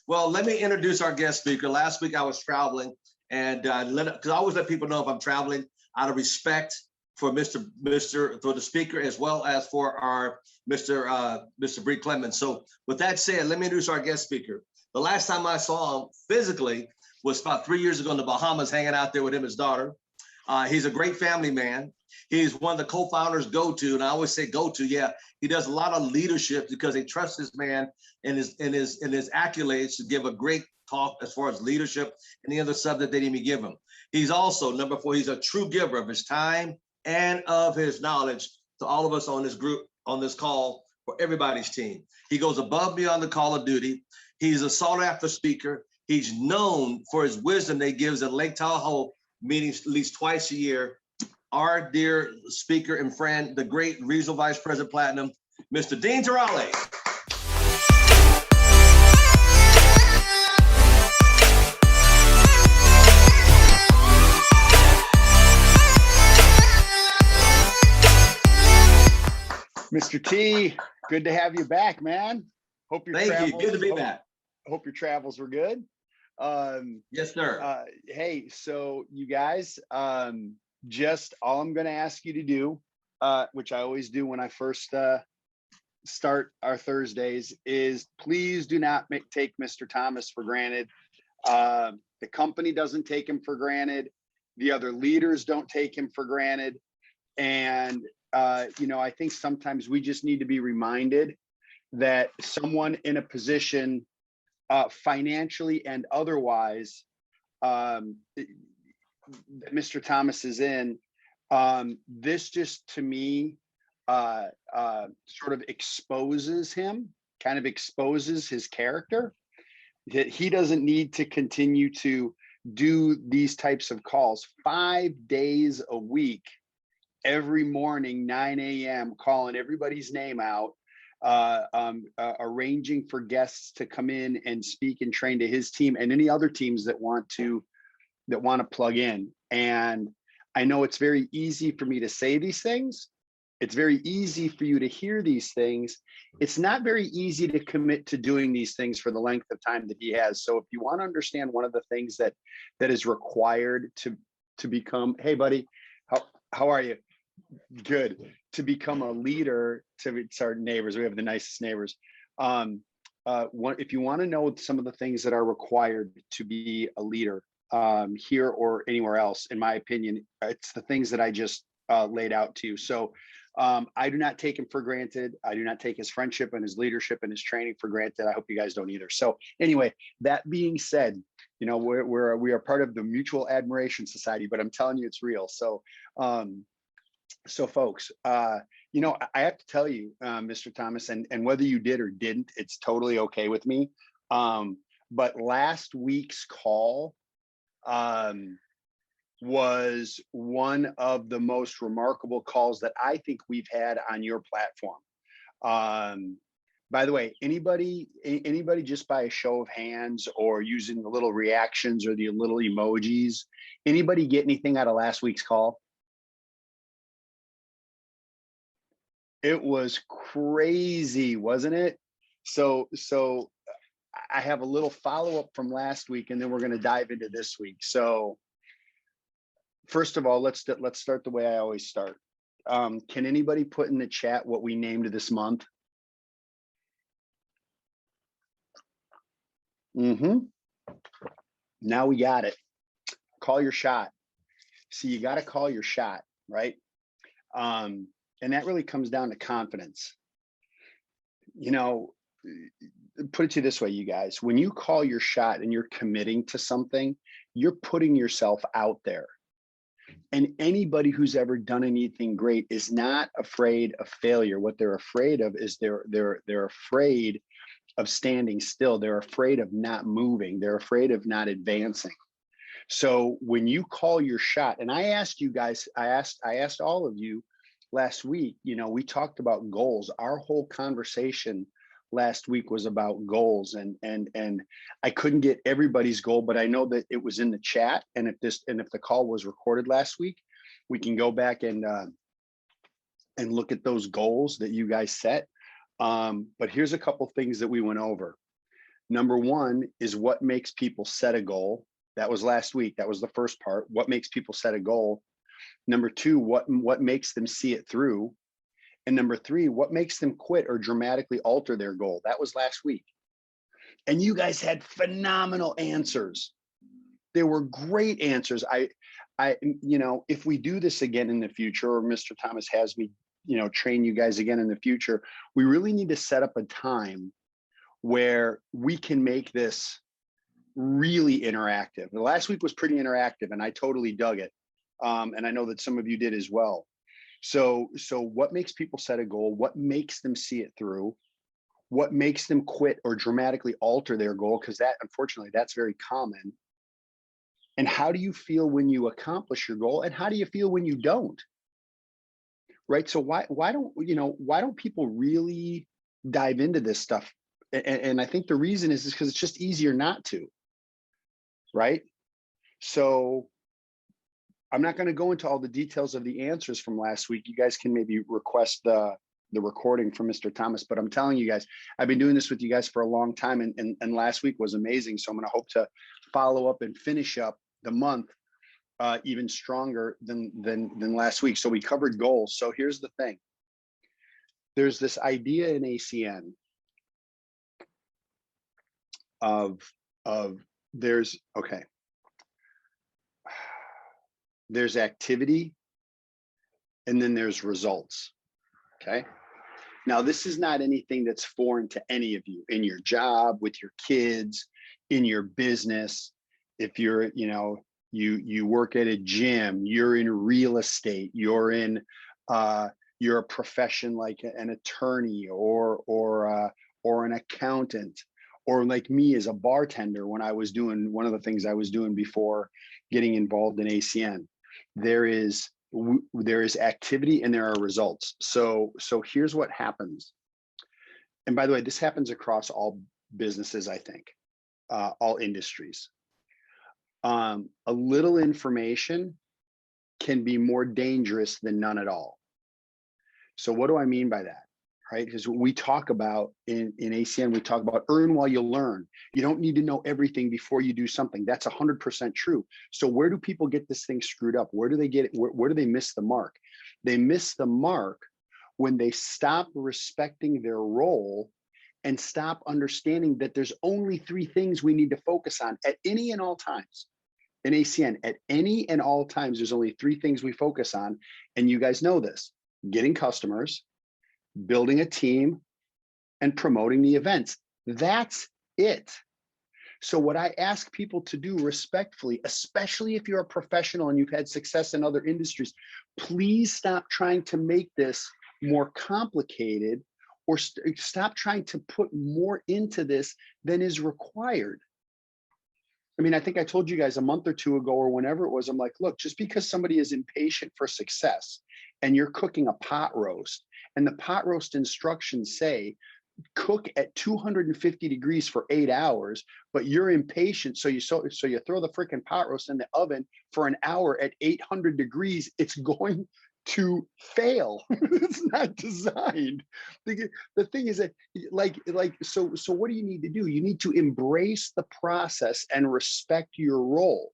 Well, let me introduce our guest speaker. Last week I was traveling, and because I always let people know if I'm traveling out of respect for for the speaker, as well as for our Mr. Bree Clemens. So with that said, let me introduce our guest speaker. The last time I saw him physically was about 3 years ago in the Bahamas, hanging out there with him and his daughter. He's a great family man. He's one of the co-founders go-to, and I always say go-to. Yeah, he does a lot of leadership because they trust this man and his accolades to give a great talk as far as leadership and the other subject they didn't even give him. He's also, number 4, he's a true giver of his time and of his knowledge to all of us on this group, on this call, for everybody's team. He goes above and beyond the call of duty. He's a sought after speaker. He's known for his wisdom that he gives at Lake Tahoe meetings at least twice a year. Our dear speaker and friend, the great Regional Vice President Platinum, Mr. Dean Tarrolly. Mr. T, good to have you back, man. Hope your travels, good to be back. Hope your travels were good. Yes, sir. Hey, so you guys, just all I'm going to ask you to do, which I always do when I first start our Thursdays, is please do not take Mr. Thomas for granted. The company doesn't take him for granted. The other leaders don't take him for granted. And I think sometimes we just need to be reminded that someone in a position financially and otherwise that Mr. Thomas is in, this just to me sort of exposes him, kind of exposes his character, that he doesn't need to continue to do these types of calls 5 days a week. Every morning, 9 a.m., calling everybody's name out, arranging for guests to come in and speak and train to his team and any other teams that want to plug in. And I know it's very easy for me to say these things. It's very easy for you to hear these things. It's not very easy to commit to doing these things for the length of time that he has. So if you want to understand one of the things that is required to become, hey buddy, how are you? Good. To become a leader, to our neighbors, we have the nicest neighbors. If you want to know some of the things that are required to be a leader here or anywhere else, in my opinion, it's the things that I just laid out to you. So I do not take him for granted. I do not take his friendship and his leadership and his training for granted. I hope you guys don't either. So anyway, that being said, we are part of the Mutual Admiration Society, but I'm telling you, it's real. So folks, I have to tell you, Mr. Thomas, and whether you did or didn't, it's totally okay with me. But last week's call was one of the most remarkable calls that I think we've had on your platform. By the way, anybody just by a show of hands or using the little reactions or the little emojis, anybody get anything out of last week's call? It was crazy, wasn't it? So I have a little follow-up from last week, and then we're going to dive into this week. So first of all, let's start the way I always start. Can anybody put in the chat what we named this month? Now we got it. Call your shot. See, you got to call your shot, right? And that really comes down to confidence. Put it to you this way, you guys, when you call your shot and you're committing to something, you're putting yourself out there. And anybody who's ever done anything great is not afraid of failure. What they're afraid of is they're afraid of standing still. They're afraid of not moving. They're afraid of not advancing. So when you call your shot, and I asked you guys, I asked all of you last week, we talked about goals. Our whole conversation last week was about goals, and I couldn't get everybody's goal, but I know that it was in the chat. And if the call was recorded last week, we can go back and look at those goals that you guys set. But here's a couple things that we went over. Number one is what makes people set a goal. That was last week. That was the first part. What makes people set a goal? Number two, what makes them see it through? And number three, what makes them quit or dramatically alter their goal? That was last week. And you guys had phenomenal answers. They were great answers. If we do this again in the future, or Mr. Thomas has me, train you guys again in the future, we really need to set up a time where we can make this really interactive. The last week was pretty interactive and I totally dug it. And I know that some of you did as well. So what makes people set a goal? What makes them see it through? What makes them quit or dramatically alter their goal? Because that, unfortunately, that's very common. And how do you feel when you accomplish your goal? And how do you feel when you don't? Right? So why don't people really dive into this stuff? And I think the reason is because it's just easier not to, right? So I'm not going to go into all the details of the answers from last week. You guys can maybe request the recording from Mr. Thomas, but I'm telling you guys, I've been doing this with you guys for a long time, and last week was amazing. So I'm going to hope to follow up and finish up the month even stronger than last week. So we covered goals. So here's the thing. There's this idea in ACN there's activity and then there's results. Okay. Now, this is not anything that's foreign to any of you in your job, with your kids, in your business. If you're, you work at a gym, you're in real estate, you're a profession like an attorney or an accountant, or like me as a bartender when I was doing one of the things I was doing before getting involved in ACN. There is activity and there are results. So here's what happens. And by the way, this happens across all businesses, I think, all industries. A little information can be more dangerous than none at all. So what do I mean by that? Right? Because we talk about in ACN, we talk about earn while you learn. You don't need to know everything before you do something. That's 100% true. So where do people get this thing screwed up? Where do they get it? Where do they miss the mark? They miss the mark when they stop respecting their role and stop understanding that there's only 3 things we need to focus on at any and all times. In ACN, at any and all times, there's only 3 things we focus on. And you guys know this: getting customers, building a team, and promoting the events. That's it. So what I ask people to do respectfully, especially if you're a professional and you've had success in other industries, please stop trying to make this more complicated, or stop trying to put more into this than is required. I mean, I think I told you guys a month or 2 ago, or whenever it was, I'm like, look, just because somebody is impatient for success and you're cooking a pot roast, and the pot roast instructions say cook at 250 degrees for 8 hours, but you're impatient, so you throw the freaking pot roast in the oven for an hour at 800 degrees, it's going to fail. It's not designed. The thing is that, so what do you need to do? You need to embrace the process and respect your role.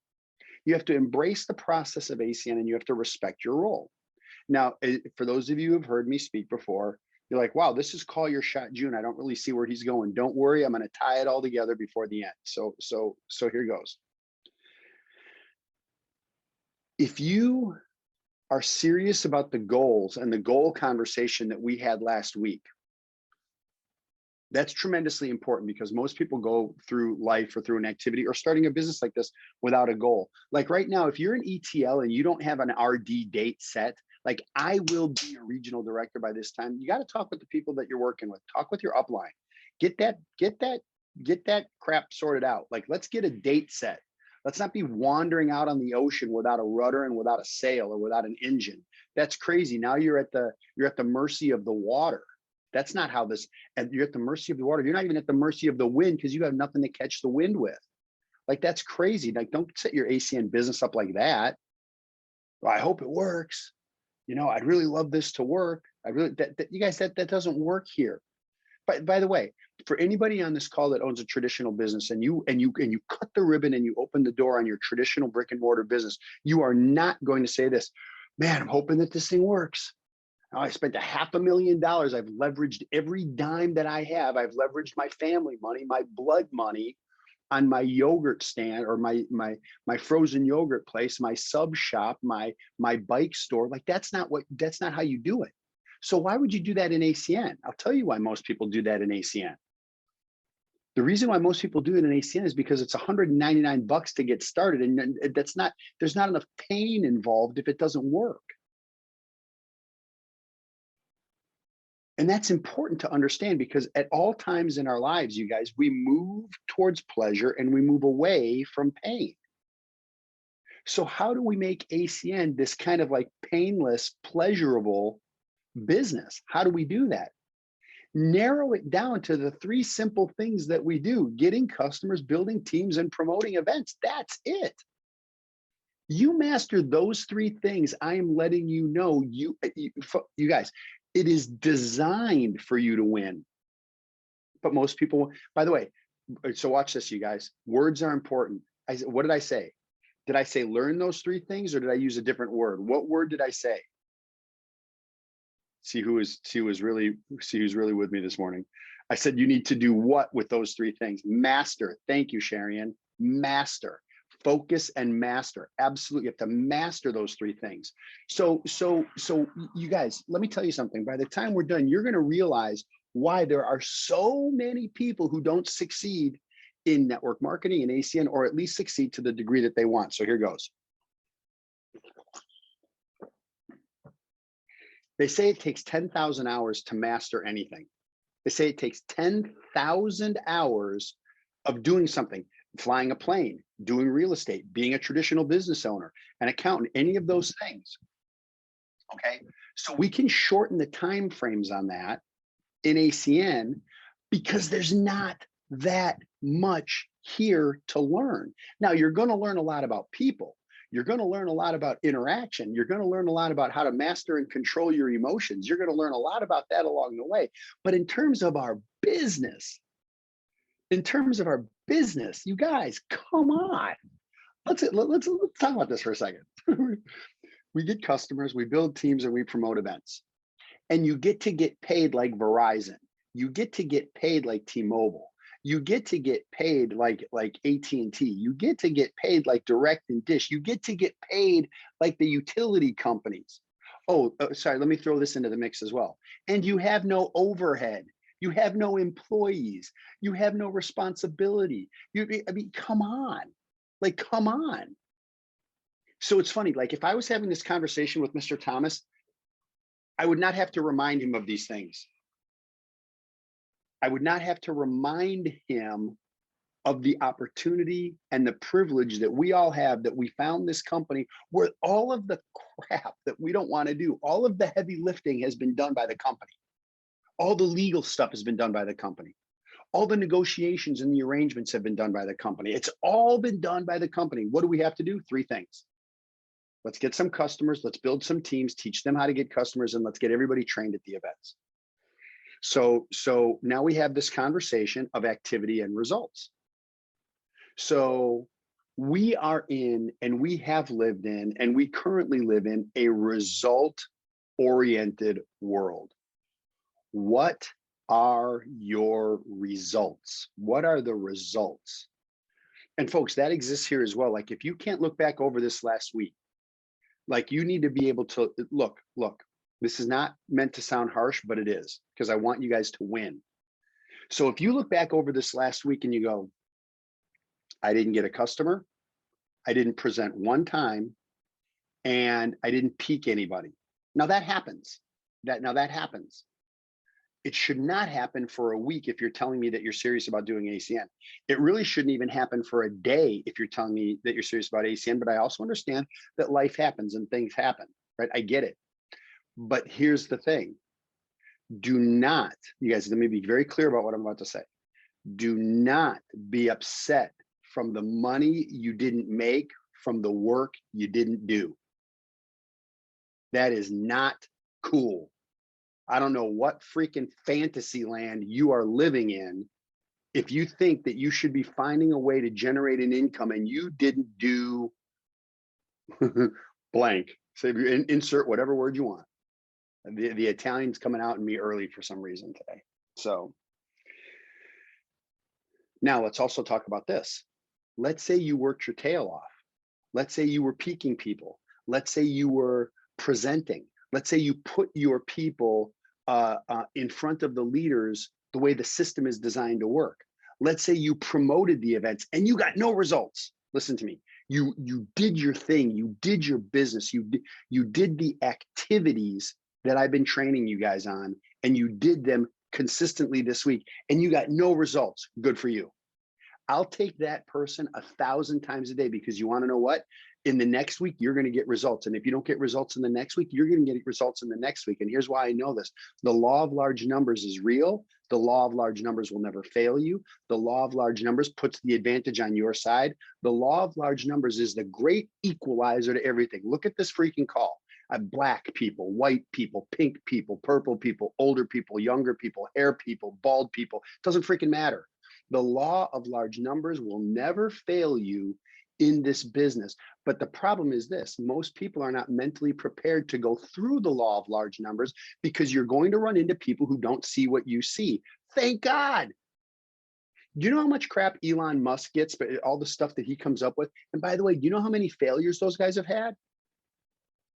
You have to embrace the process of ACN and you have to respect your role. Now, for those of you who have heard me speak before, you're like, wow, this is Call Your Shot June. I don't really see where he's going. Don't worry, I'm going to tie it all together before the end. So here goes. If you are serious about the goals and the goal conversation that we had last week, that's tremendously important, because most people go through life or through an activity or starting a business like this without a goal. Like right now, if you're an ETL and you don't have an RD date set, like I will be a regional director by this time, you got to talk with the people that you're working with. Talk with your upline. Get that crap sorted out. Like, let's get a date set. Let's not be wandering out on the ocean without a rudder and without a sail or without an engine. That's crazy. Now you're at the mercy of the water. That's not how this, and you're at the mercy of the water. You're not even at the mercy of the wind, because you have nothing to catch the wind with. Like, that's crazy. Like, don't set your ACN business up like that. Well, I hope it works. I'd really love this to work. You guys, that doesn't work here. By the way, for anybody on this call that owns a traditional business and you cut the ribbon and you open the door on your traditional brick and mortar business, you are not going to say this, man, I'm hoping that this thing works. Now, I spent $500,000. I've leveraged every dime that I have. I've leveraged my family money, my blood money on my yogurt stand or my frozen yogurt place, my sub shop, my bike store. Like that's not how you do it. So why would you do that in ACN? I'll tell you why most people do that in ACN. The reason why most people do it in ACN is because it's $199 to get started, and there's not enough pain involved if it doesn't work. And that's important to understand because at all times in our lives, you guys, we move towards pleasure and we move away from pain. So how do we make ACN this kind of like painless, pleasurable business? How do we do that? Narrow it down to the 3 simple things that we do: getting customers, building teams, and promoting events. That's it. You master those 3 things. I am letting you know, you guys, it is designed for you to win. But most people, by the way, so watch this, you guys. Words are important. What did I say? Did I say learn those 3 things, or did I use a different word? What word did I say? See who's really with me this morning. I said you need to do what with those 3 things? Master. Thank you, Sharian. Master. Focus and master. Absolutely. You have to master those 3 things. So you guys, let me tell you something. By the time we're done, you're going to realize why there are so many people who don't succeed in network marketing and ACN, or at least succeed to the degree that they want. So here goes. They say it takes 10,000 hours to master anything. They say it takes 10,000 hours of doing something, flying a plane, doing real estate, being a traditional business owner, an accountant, any of those things. Okay, so we can shorten the time frames on that in ACN because there's not that much here to learn. Now, you're going to learn a lot about people. You're going to learn a lot about interaction. You're going to learn a lot about how to master and control your emotions. You're going to learn a lot about that along the way. But in terms of our business, you guys, come on. Let's talk about this for a second. We get customers, we build teams, and we promote events. And you get to get paid like Verizon. You get to get paid like T-Mobile. You get to get paid like AT&T. You get to get paid like Direct and Dish. You get to get paid like the utility companies. Oh, sorry, let me throw this into the mix as well. And you have no overhead. You have no employees. You have no responsibility. I mean, come on. Like, come on. So it's funny, like if I was having this conversation with Mr. Thomas, I would not have to remind him of these things. I would not have to remind him of the opportunity and the privilege that we all have, that we found this company where all of the crap that we don't want to do, all of the heavy lifting has been done by the company. All the legal stuff has been done by the company. All the negotiations and the arrangements have been done by the company. It's all been done by the company. What do we have to do? 3 things. Let's get some customers, let's build some teams, teach them how to get customers, and let's get everybody trained at the events. So now we have this conversation of activity and results. So we are in, and we have lived in, and we currently live in a result-oriented world. What are your results? What are the results? And folks, that exists here as well. Like if you can't look back over this last week, like you need to be able to look, this is not meant to sound harsh, but it is, because I want you guys to win. So if you look back over this last week and you go, I didn't get a customer, I didn't present one time, and I didn't pique anybody. Now that happens. That happens. It should not happen for a week if you're telling me that you're serious about doing ACN. It really shouldn't even happen for a day if you're telling me that you're serious about ACN, but I also understand that life happens and things happen, right? I get it. But here's the thing. Do not, you guys, let me be very clear about what I'm about to say. Do not be upset from the money you didn't make from the work you didn't do. That is not cool. I don't know what freaking fantasy land you are living in if you think that you should be finding a way to generate an income and you didn't do blank. So if you insert whatever word you want. The Italian's coming out in me early for some reason today. So now let's also talk about this. Let's say you worked your tail off. Let's say you were peaking people. Let's say you were presenting. Let's say you put your people in front of the leaders the way the system is designed to work. Let's say you promoted the events and you got no results. Listen to me. You did your thing. You did your business. You did the activities that I've been training you guys on, and you did them consistently this week, and you got no results. Good for you. I'll take that person 1,000 times a day, because you want to know what? In the next week, you're going to get results. And if you don't get results in the next week, you're going to get results in the next week. And here's why I know this. The law of large numbers is real. The law of large numbers will never fail you. The law of large numbers puts the advantage on your side. The law of large numbers is the great equalizer to everything. Look at this freaking call. Black people, white people, pink people, purple people, older people, younger people, hair people, bald people. Doesn't freaking matter. The law of large numbers will never fail you in this business. But the problem is this: most people are not mentally prepared to go through the law of large numbers, because you're going to run into people who don't see what you see. Thank God. Do you know how much crap Elon Musk gets, but all the stuff that he comes up with? And by the way, do you know how many failures those guys have had?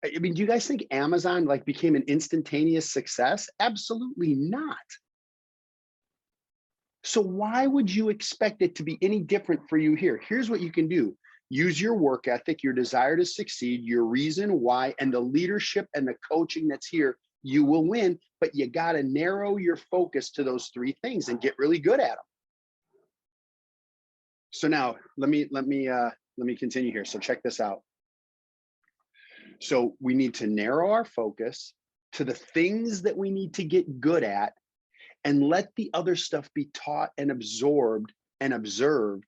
I mean, do you guys think Amazon became an instantaneous success? Absolutely not. So why would you expect it to be any different for you here? Here's what you can do. Use your work ethic, your desire to succeed, your reason why, and the leadership and the coaching that's here. You will win, but you got to narrow your focus to those three things and get really good at them. So now let me continue here. So check this out. So we need to narrow our focus to the things that we need to get good at, and let the other stuff be taught and absorbed and observed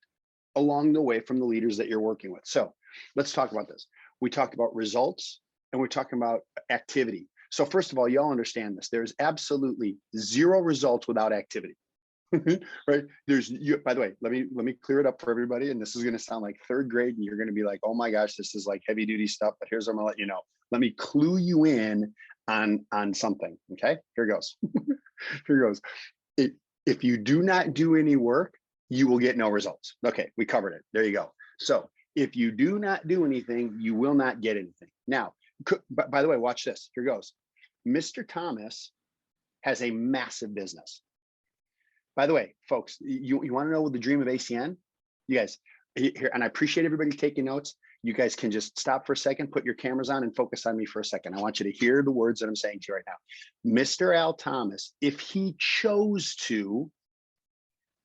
along the way from the leaders that you're working with. So let's talk about this. We talked about results, and we're talking about activity. So first of all, y'all understand this. There's absolutely zero results without activity. Right? By the way, let me clear it up for everybody. And this is going to sound like third grade, and you're going to be like, oh my gosh, this is like heavy duty stuff. But here's what I'm going to let you know. Let me clue you in on something. Okay, here goes. Here goes. If you do not do any work, you will get no results. Okay, we covered it. There you go. So if you do not do anything, you will not get anything. Now, by the way, watch this. Here goes. Mr. Thomas has a massive business. By the way, folks, you want to know the dream of ACN? You guys, here, and I appreciate everybody taking notes. You guys can just stop for a second, put your cameras on, and focus on me for a second. I want you to hear the words that I'm saying to you right now. Mr. Al Thomas, if he chose to,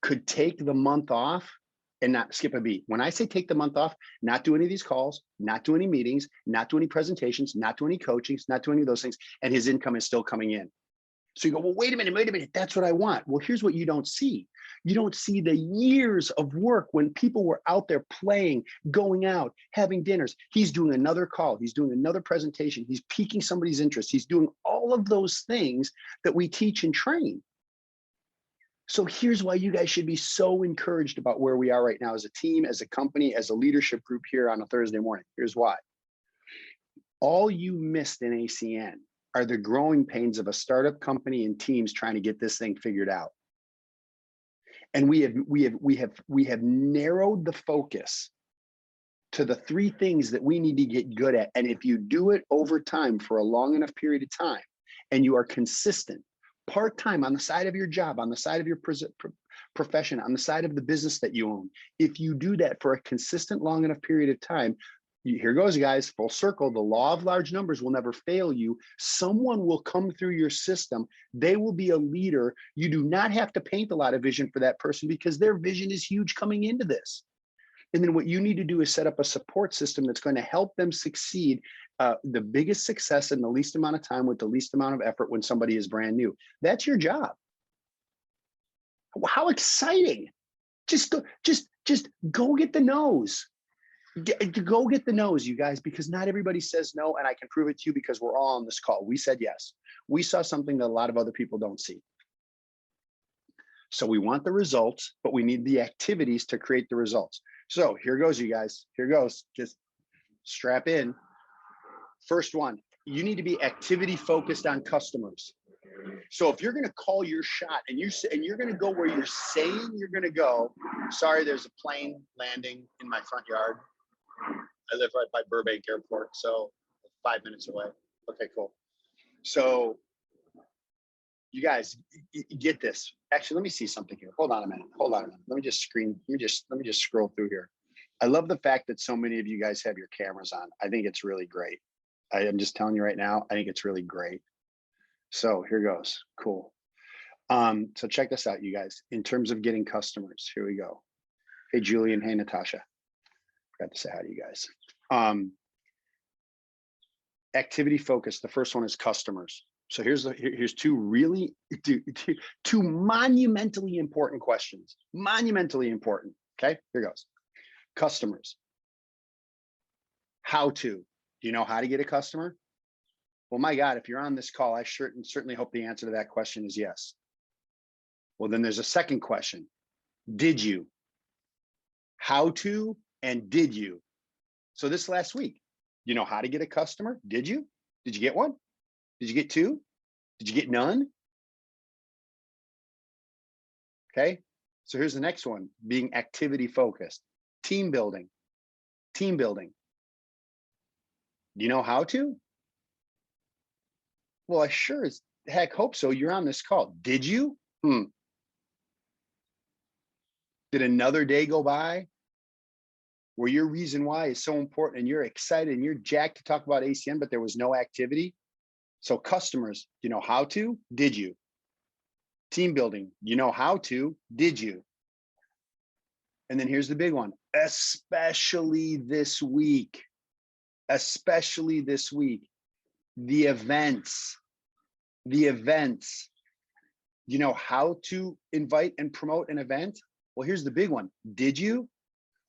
could take the month off and not skip a beat. When I say take the month off, not do any of these calls, not do any meetings, not do any presentations, not do any coachings, not do any of those things, and his income is still coming in. So you go, well, wait a minute, that's what I want. Well, here's what you don't see. You don't see the years of work when people were out there playing, going out, having dinners. He's doing another call. He's doing another presentation. He's piquing somebody's interest. He's doing all of those things that we teach and train. So here's why you guys should be so encouraged about where we are right now as a team, as a company, as a leadership group here on a Thursday morning. Here's why. All you missed in ACN are the growing pains of a startup company and teams trying to get this thing figured out. And we have narrowed the focus to the three things that we need to get good at. And if you do it over time for a long enough period of time, and you are consistent, part-time on the side of your job, on the side of your profession, on the side of the business that you own, if you do that for a consistent long enough period of time, here goes, guys, full circle. The law of large numbers will never fail you. Someone will come through your system. They will be a leader. You do not have to paint a lot of vision for that person, because their vision is huge coming into this. And then what you need to do is set up a support system that's going to help them succeed. The biggest success in the least amount of time with the least amount of effort when somebody is brand new. That's your job. How exciting. Just go get the nose. Go get the no's, you guys, because not everybody says no, and I can prove it to you because we're all on this call. We said yes. We saw something that a lot of other people don't see. So we want the results, but we need the activities to create the results. So here goes, you guys. Here goes. Just strap in. First one, you need to be activity focused on customers. So if you're going to call your shot and you're going to go where you're saying you're going to go, sorry, there's a plane landing in my front yard. I live right by Burbank Airport, so 5 minutes away. Okay, cool. So you guys get this. Actually, let me see something here. Hold on a minute. Let me just scroll through here. I love the fact that so many of you guys have your cameras on. I think it's really great. I am just telling you right now, I think it's really great. So here goes. Cool. So check this out, you guys. In terms of getting customers, here we go. Hey, Julian. Hey, Natasha. Got to say hi to you guys. Activity focused. The first one is customers. So here's two monumentally important questions. Monumentally important. Okay, here goes. Customers. How to? Do you know how to get a customer? Well, my God, if you're on this call, I certainly hope the answer to that question is yes. Well, then there's a second question. Did you? How to and did you? So this last week, you know how to get a customer? Did you? Did you get one? Did you get two? Did you get none? Okay, so here's the next one, being activity focused. Team building. Team building. Do you know how to? Well, I sure as heck hope so. You're on this call. Did you? Did another day go by where your reason why is so important and you're excited and you're jacked to talk about ACN, but there was no activity? So customers, you know how to? Did you? Team building, you know how to? Did you? And then here's the big one, especially this week, the events, you know how to invite and promote an event? Well, here's the big one. Did you?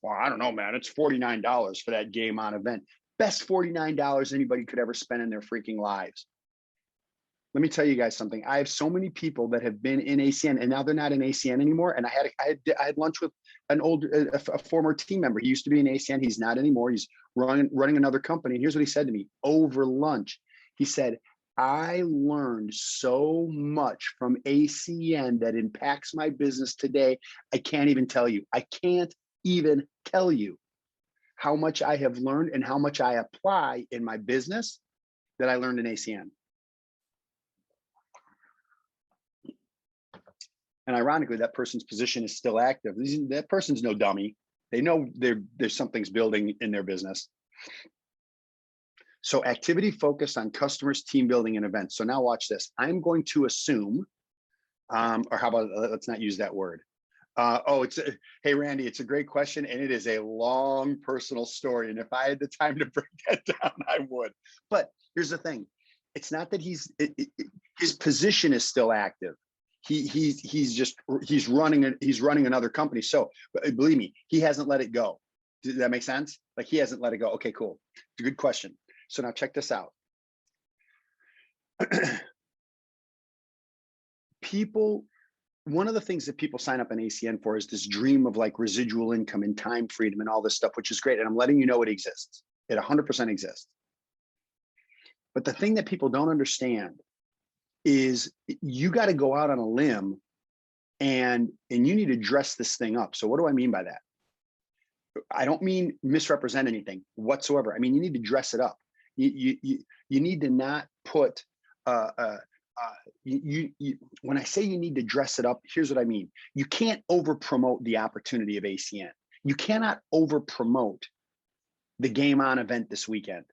Well, I don't know, man. It's $49 for that game on event. Best $49 anybody could ever spend in their freaking lives. Let me tell you guys something. I have so many people that have been in ACN and now they're not in ACN anymore. And I had lunch with a former team member. He used to be in ACN. He's not anymore. He's running another company. And here's what he said to me over lunch. He said, I learned so much from ACN that impacts my business today. I can't even tell you. I can't even tell you how much I have learned and how much I apply in my business that I learned in ACN. And ironically, that person's position is still active. That person's no dummy. They know there's something's building in their business. So activity focused on customers, team building, and events. So now watch this. I'm going to assume, or how about, let's not use that word. Hey, Randy, it's a great question. And it is a long personal story. And if I had the time to break that down, I would. But here's the thing. It's not that his position is still active. He's running another company. So believe me, he hasn't let it go. Does that make sense? Like he hasn't let it go. Okay, cool. It's a good question. So now check this out. One of the things that people sign up in ACN for is this dream of like residual income and time freedom and all this stuff, which is great. And I'm letting you know it exists. It 100% exists. But the thing that people don't understand is you got to go out on a limb and you need to dress this thing up. So what do I mean by that? I don't mean misrepresent anything whatsoever. I mean, you need to dress it up. You need to not put, when I say you need to dress it up, here's what I mean. You can't over promote the opportunity of ACN. You cannot over promote the Game On event this weekend.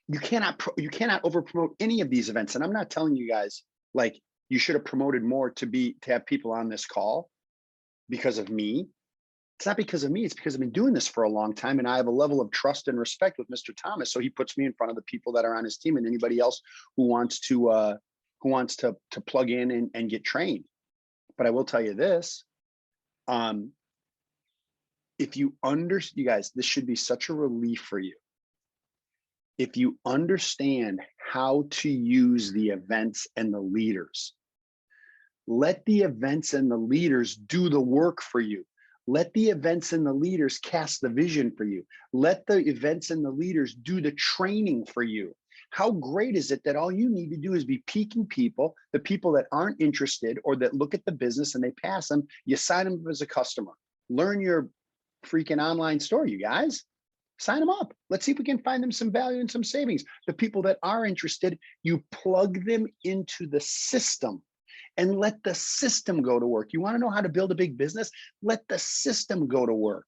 You cannot over promote any of these events. And I'm not telling you guys like you should have promoted more to have people on this call because of me. It's not because of me. It's because I've been doing this for a long time and I have a level of trust and respect with Mr. Thomas. So he puts me in front of the people that are on his team and anybody else who wants to plug in and get trained. But I will tell you this, If you understand, you guys, this should be such a relief for you. If you understand how to use the events and the leaders, let the events and the leaders do the work for you. Let the events and the leaders cast the vision for you. Let the events and the leaders do the training for you. How great is it that all you need to do is be peaking people, the people that aren't interested or that look at the business and they pass them, you sign them as a customer. Learn your freaking online store, you guys. Sign them up. Let's see if we can find them some value and some savings. The people that are interested, you plug them into the system and let the system go to work. You want to know how to build a big business? Let the system go to work.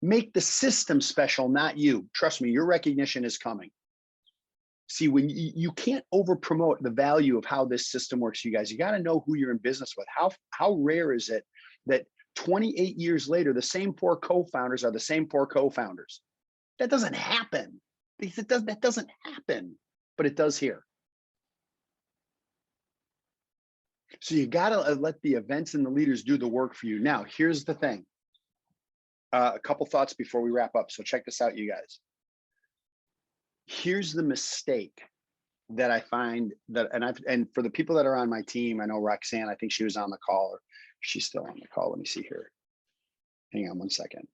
Make the system special, not you. Trust me, your recognition is coming. See, when you can't over promote the value of how this system works, you guys, you got to know who you're in business with. How rare is it that 28 years later, the same 4 co-founders are the same 4 co-founders? That doesn't happen. That doesn't happen, but it does here. So you got to let the events and the leaders do the work for you. Now, here's the thing. A couple thoughts before we wrap up. So check this out, you guys. Here's the mistake that I find that, and for the people that are on my team, I know Roxanne, I think she was on the call, or she's still on the call. Let me see here. Hang on one second.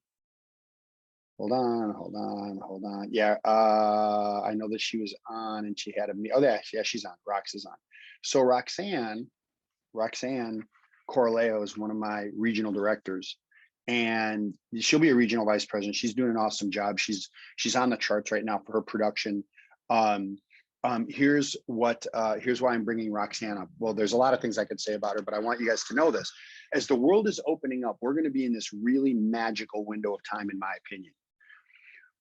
Hold on. Yeah, I know that she was on and she had a, oh yeah, she's on, Rox is on. So Roxanne Corleo is one of my regional directors, and she'll be a regional vice president. She's doing an awesome job. She's on the charts right now for her production. Here's why I'm bringing Roxanne up. Well, there's a lot of things I could say about her, but I want you guys to know this. As the world is opening up, we're going to be in this really magical window of time, in my opinion.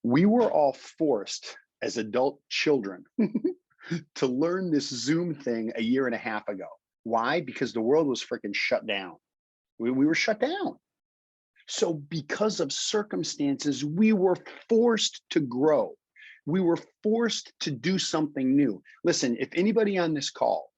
We were all forced as adult children to learn this Zoom thing a year and a half ago. Why? Because the world was freaking shut down. We were shut down. So because of circumstances, we were forced to grow. We were forced to do something new. Listen, if anybody on this call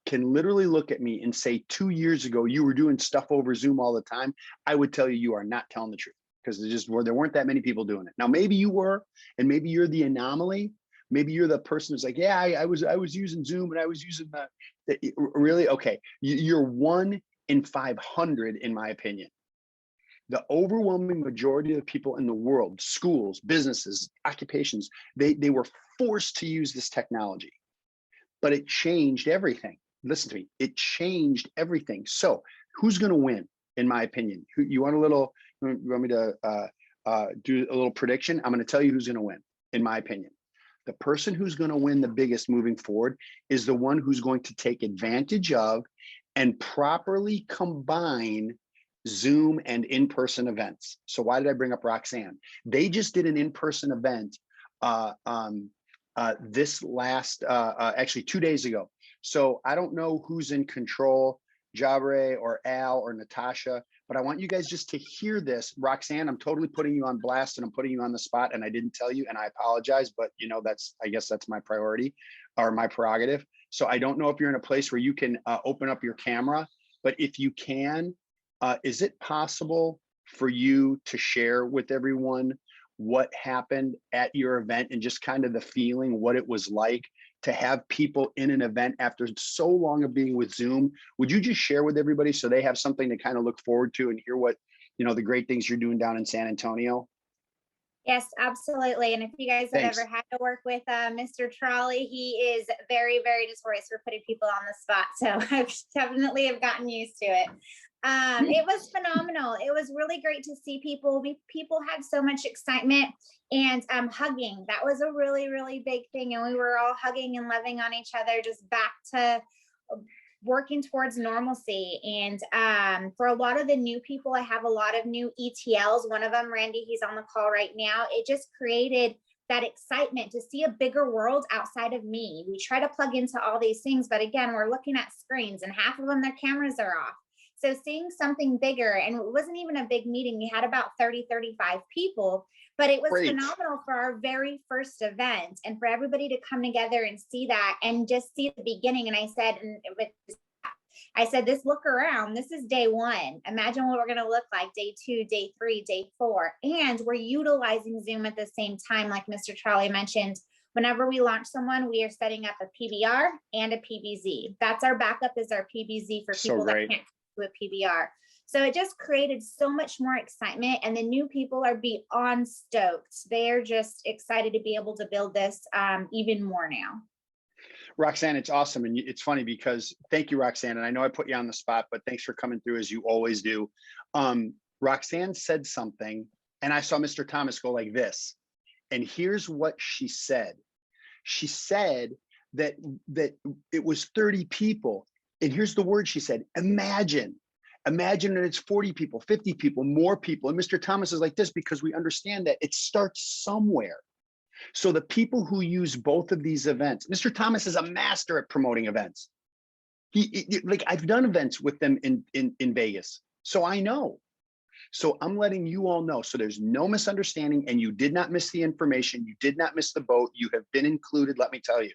can literally look at me and say 2 years ago you were doing stuff over Zoom all the time, I would tell you you are not telling the truth, because there weren't that many people doing it. Now maybe you were, and maybe you're the anomaly. Maybe you're the person who's like, yeah, I was using Zoom and I was using really, okay. You're 1 in 500 in my opinion. The overwhelming majority of the people in the world, schools, businesses, occupations, they were forced to use this technology, but it changed everything. Listen to me, it changed everything. So who's going to win, in my opinion? You want me to do a little prediction? I'm going to tell you who's going to win, in my opinion. The person who's going to win the biggest moving forward is the one who's going to take advantage of and properly combine Zoom and in-person events. So why did I bring up Roxanne? They just did an in-person event this last, actually 2 days ago. So I don't know who's in control, Jabre or Al or Natasha, but I want you guys just to hear this. Roxanne, I'm totally putting you on blast and I'm putting you on the spot, and I didn't tell you, and I apologize, but you know, I guess that's my priority or my prerogative. So I don't know if you're in a place where you can open up your camera, but if you can, is it possible for you to share with everyone what happened at your event and just kind of the feeling, what it was like to have people in an event after so long of being with Zoom? Would you just share with everybody so they have something to kind of look forward to and hear what, you know, the great things you're doing down in San Antonio? Yes, absolutely. And if you guys have ever had to work with Mr. Tarrolly, he is very, very notorious for putting people on the spot. So I definitely have gotten used to it. It was phenomenal. It was really great to see people. People had so much excitement and hugging. That was a really, really big thing. And we were all hugging and loving on each other, just back to working towards normalcy. And for a lot of the new people, I have a lot of new ETLs. One of them, Randy, he's on the call right now. It just created that excitement to see a bigger world outside of me. We try to plug into all these things, but again, we're looking at screens and half of them, their cameras are off. So seeing something bigger, and it wasn't even a big meeting. We had about 30, 35 people, but it was phenomenal for our very first event and for everybody to come together and see that and just see the beginning. And I said, and I said, this look around, this is day one. Imagine what we're going to look like day 2, day 3, day 4. And we're utilizing Zoom at the same time, like Mr. Tarrolly mentioned. Whenever we launch someone, we are setting up a PBR and a PBZ. That's our backup, is our PBZ for people that can't do a PBR. So it just created so much more excitement, and the new people are beyond stoked. They're just excited to be able to build this even more now. Roxanne, it's awesome. And it's funny because, thank you, Roxanne. And I know I put you on the spot, but thanks for coming through as you always do. Roxanne said something, and I saw Mr. Thomas go like this. And here's what she said. She said that it was 30 people. And here's the word she said: imagine. Imagine that it's 40 people, 50 people, more people. And Mr. Thomas is like this because we understand that it starts somewhere. So the people who use both of these events, Mr. Thomas is a master at promoting events. Like, I've done events with them in Vegas, so I know. So I'm letting you all know, so there's no misunderstanding, and you did not miss the information. You did not miss the boat. You have been included. Let me tell you,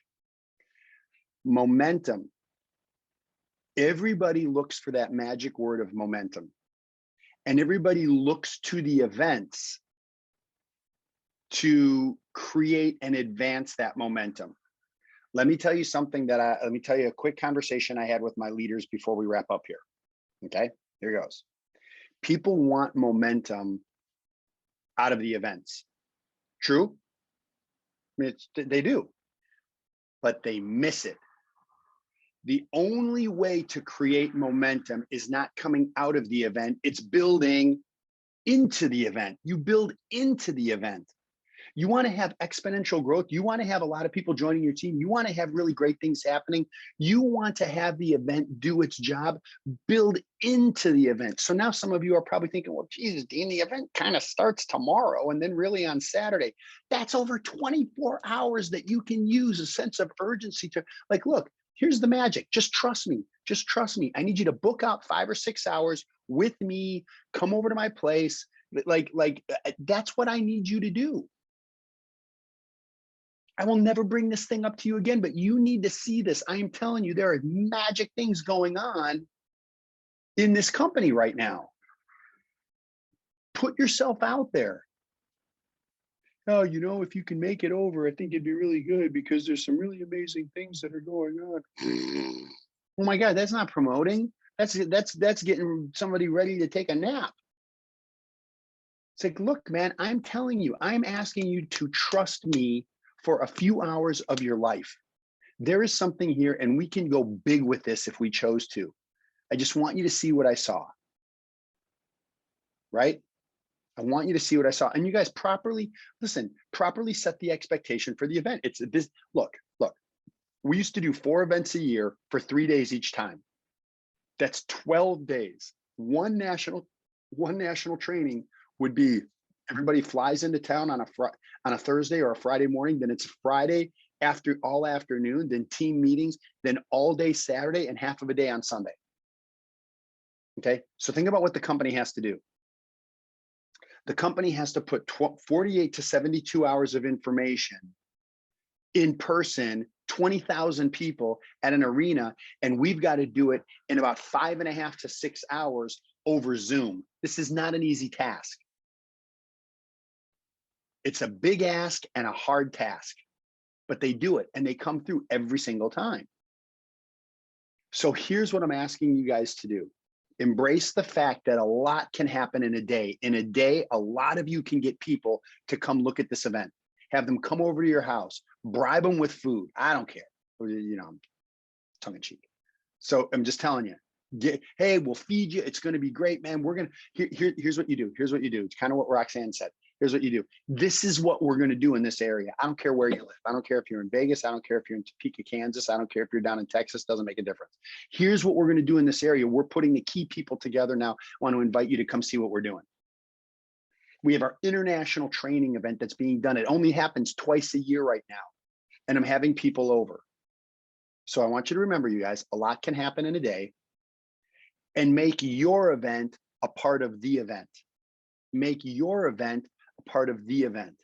momentum. Everybody looks for that magic word of momentum, and everybody looks to the events to create and advance that momentum. Let me tell you something let me tell you a quick conversation I had with my leaders before we wrap up here. Okay, here goes. People want momentum out of the events. True? I mean, they do, but they miss it. The only way to create momentum is not coming out of the event, it's building into the event. You build into the event. You want to have exponential growth. You want to have a lot of people joining your team. You want to have really great things happening. You want to have the event do its job, build into the event. So now some of you are probably thinking, well, Jesus, Dean, the event kind of starts tomorrow and then really on Saturday. That's over 24 hours that you can use a sense of urgency to, like, look, here's the magic. Just trust me. Just trust me. I need you to book out 5 or 6 hours with me. Come over to my place. Like that's what I need you to do. I will never bring this thing up to you again, but you need to see this. I am telling you, there are magic things going on in this company right now. Put yourself out there. Oh, you know, if you can make it over, I think it'd be really good because there's some really amazing things that are going on. Oh my God, that's not promoting. That's getting somebody ready to take a nap. It's like, look, man, I'm telling you, I'm asking you to trust me for a few hours of your life. There is something here, and we can go big with this if we chose to. I just want you to see what I saw, right? I want you to see what I saw. And you guys properly set the expectation for the event. It's this. Look, we used to do 4 events a year for 3 days each time. That's 12 days. One national training would be, everybody flies into town on a Thursday or a Friday morning. Then it's Friday all afternoon, then team meetings, then all day Saturday and half of a day on Sunday. Okay, so think about what the company has to do. The company has to put 48 to 72 hours of information in person, 20,000 people at an arena, and we've got to do it in about 5.5 to 6 hours over Zoom. This is not an easy task. It's a big ask and a hard task, but they do it and they come through every single time. So here's what I'm asking you guys to do. Embrace the fact that a lot can happen in a day. In a day, a lot of you can get people to come look at this event. Have them come over to your house, bribe them with food. I don't care. You know, tongue in cheek. So I'm just telling you, hey, we'll feed you. It's going to be great, man. We're going to, here's what you do. Here's what you do. It's kind of what Roxanne said. Here's what you do. This is what we're going to do in this area. I don't care where you live. I don't care if you're in Vegas. I don't care if you're in Topeka, Kansas. I don't care if you're down in Texas. Doesn't make a difference. Here's what we're going to do in this area. We're putting the key people together now. I want to invite you to come see what we're doing. We have our international training event that's being done. It only happens twice a year right now. And I'm having people over. So I want you to remember, you guys, a lot can happen in a day, and make your event a part of the event. Make your event a part of the event.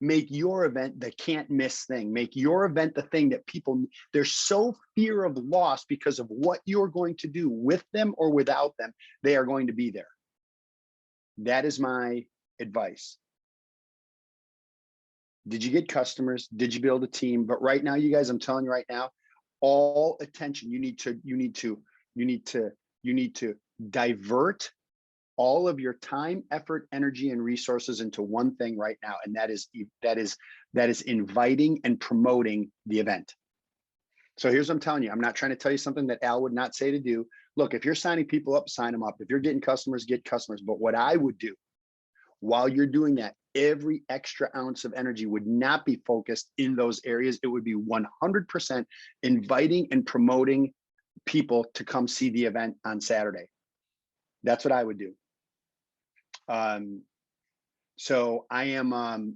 Make your event the can't miss thing. Make your event the thing that people, there's so fear of loss because of what you're going to do with them or without them. They are going to be there. That is my advice. Did you get customers? Did you build a team? But right now, you guys, I'm telling you right now, all attention, you need to divert all of your time, effort, energy, and resources into one thing right now. And that is inviting and promoting the event. So here's what I'm telling you. I'm not trying to tell you something that Al would not say to do. Look, if you're signing people up, sign them up. If you're getting customers, get customers. But what I would do while you're doing that, every extra ounce of energy would not be focused in those areas. It would be 100% inviting and promoting people to come see the event on Saturday. That's what I would do. So I am,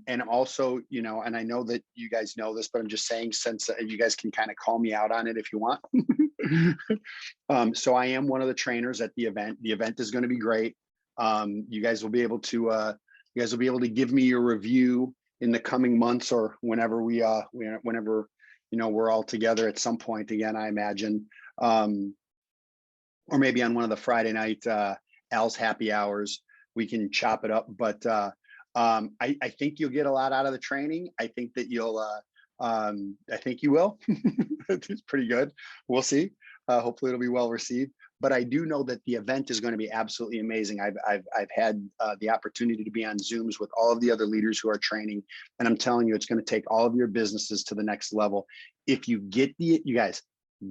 and also, you know, and I know that you guys know this, but I'm just saying, since you guys can kind of call me out on it if you want. So I am one of the trainers at the event. The event is going to be great. You guys will be able to, give me your review in the coming months, or whenever whenever, you know, we're all together at some point again, I imagine, or maybe on one of the Friday night, Al's happy hours, we can chop it up. But I think you'll get a lot out of the training. I think that I think you will. It's pretty good. We'll see. Hopefully it'll be well received. But I do know that the event is going to be absolutely amazing. I've had the opportunity to be on Zooms with all of the other leaders who are training, and I'm telling you, it's going to take all of your businesses to the next level. If you guys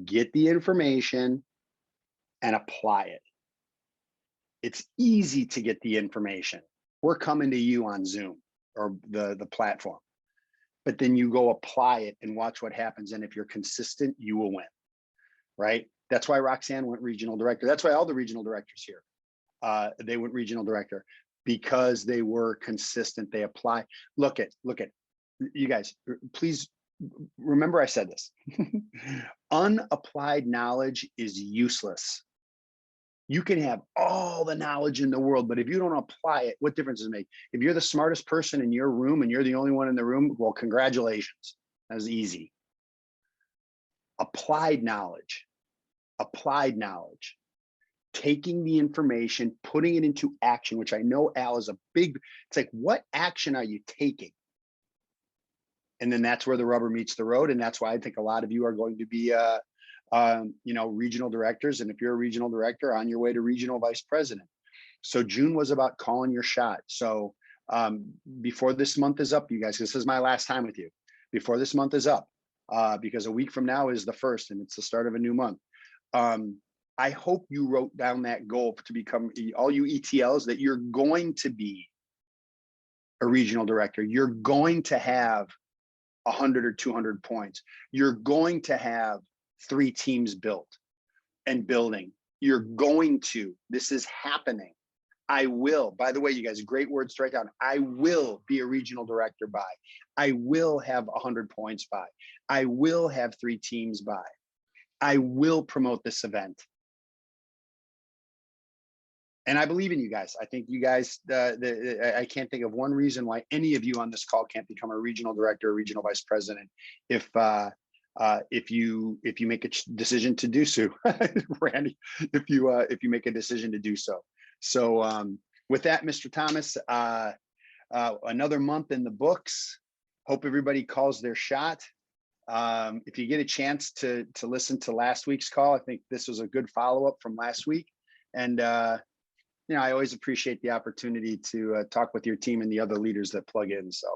get the information and apply it. It's easy to get the information. We're coming to you on Zoom or the platform, but then you go apply it and watch what happens. And if you're consistent, you will win, right? That's why Roxanne went regional director. That's why all the regional directors here, they went regional director, because they were consistent. They apply. Look at you guys, please remember I said this. Unapplied knowledge is useless. You can have all the knowledge in the world, but if you don't apply it, what difference does it make? If you're the smartest person in your room and you're the only one in the room, well, congratulations. That was easy. Applied knowledge, taking the information, putting it into action, which I know Al is it's like, what action are you taking? And then that's where the rubber meets the road. And that's why I think a lot of you are going to be, you know, regional directors. And if you're a regional director, on your way to regional vice president. So June was about calling your shot. So before this month is up, you guys, this is my last time with you. Before this month is up, because a week from now is the 1st and it's the start of a new month. I hope you wrote down that goal to become, all you ETLs, that you're going to be a regional director. You're going to have 100 or 200 points. You're going to have 3 teams built and building. You're going to, this is happening. I will, by the way, you guys, great words to write down. I will be a regional director by. I will have 100 points by. I will have 3 teams by. I will promote this event. And I believe in you guys. I think you guys, I can't think of one reason why any of you on this call can't become a regional director or regional vice president if you make a decision to do so. Randy, if you make a decision to do so. So with that, Mr. Thomas, another month in the books. Hope everybody calls their shot. If you get a chance to listen to last week's call, I think this was a good follow-up from last week. And you know, I always appreciate the opportunity to talk with your team and the other leaders that plug in. So